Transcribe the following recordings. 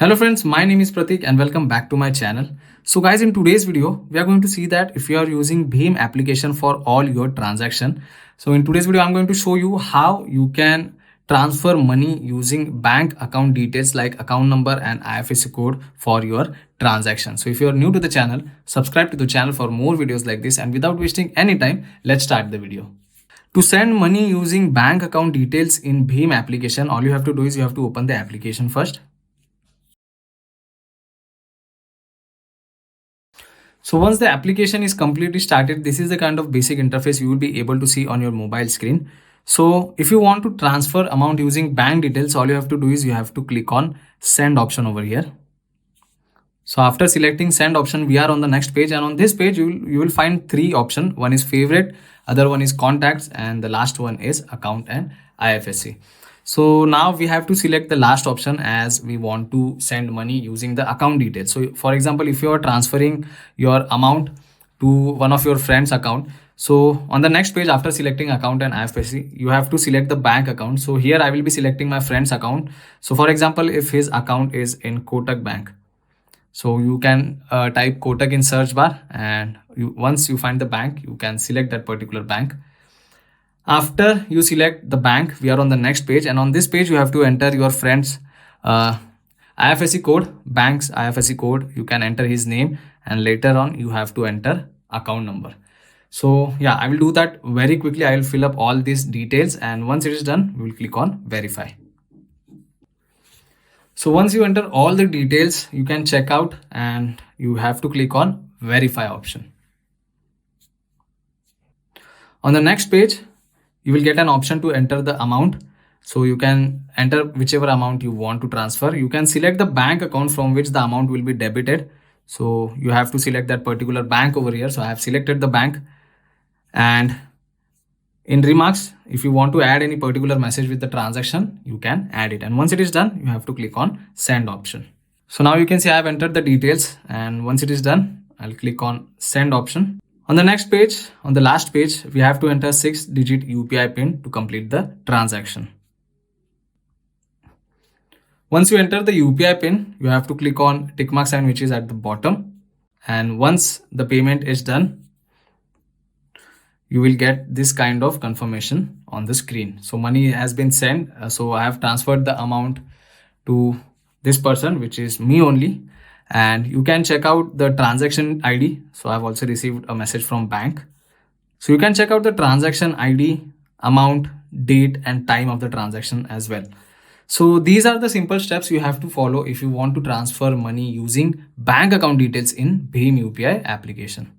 Hello friends, my name is Pratik and welcome back to my channel. So guys, in today's video, we are going to see that if you are using BHIM application for all your transaction. So in today's video, I'm going to show you how you can transfer money using bank account details like account number and IFSC code for your transaction. So if you are new to the channel, subscribe to the channel for more videos like this, and without wasting any time, let's start the video. To send money using bank account details in BHIM application, all you have to do is you have to open the application first. So once the application is completely started, this is the kind of basic interface you will be able to see on your mobile screen. So if you want to transfer amount using bank details, all you have to do is you have to click on send option over here. So after selecting send option, we are on the next page, and on this page you will find three options. One is favorite, other one is contacts, and the last one is account and IFSC. So now we have to select the last option as we want to send money using the account details. So for example, if you are transferring your amount to one of your friends account, so on the next page after selecting account and IFSC, you have to select the bank account. So here I will be selecting my friend's account. So for example, if his account is in Kotak Bank, so you can type Kotak in search bar, and once you find the bank, you can select that particular bank. After you select the bank, we are on the next page, and on this page you have to enter your friend's IFSC code, bank's IFSC code. You can enter his name, and later on you have to enter account number. So yeah, I will do that very quickly. I will fill up all these details, and once it is done, we will click on verify. So once you enter all the details, you can check out and you have to click on verify option. On the next page, you will get an option to enter the amount. So you can enter whichever amount you want to transfer. You can select the bank account from which the amount will be debited. So you have to select that particular bank over here. So I have selected the bank, and in remarks, if you want to add any particular message with the transaction, you can add it. And once it is done, you have to click on send option. So now you can see I have entered the details, and once it is done, I'll click on send option. On the next page, on the last page, we have to enter 6-digit UPI PIN to complete the transaction. Once you enter the UPI PIN, you have to click on tick mark sign which is at the bottom. And once the payment is done, you will get this kind of confirmation on the screen. So money has been sent. So I have transferred the amount to this person, which is me only. And you can check out the transaction ID. So I've also received a message from bank. So you can check out the transaction ID, amount, date, and time of the transaction as well. So these are the simple steps you have to follow if you want to transfer money using bank account details in BHIM UPI application.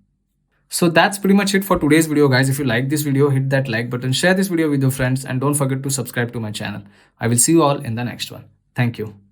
So that's pretty much it for today's video, guys. If you like this video, hit that like button, share this video with your friends, and don't forget to subscribe to my channel. I will see you all in the next one. Thank you.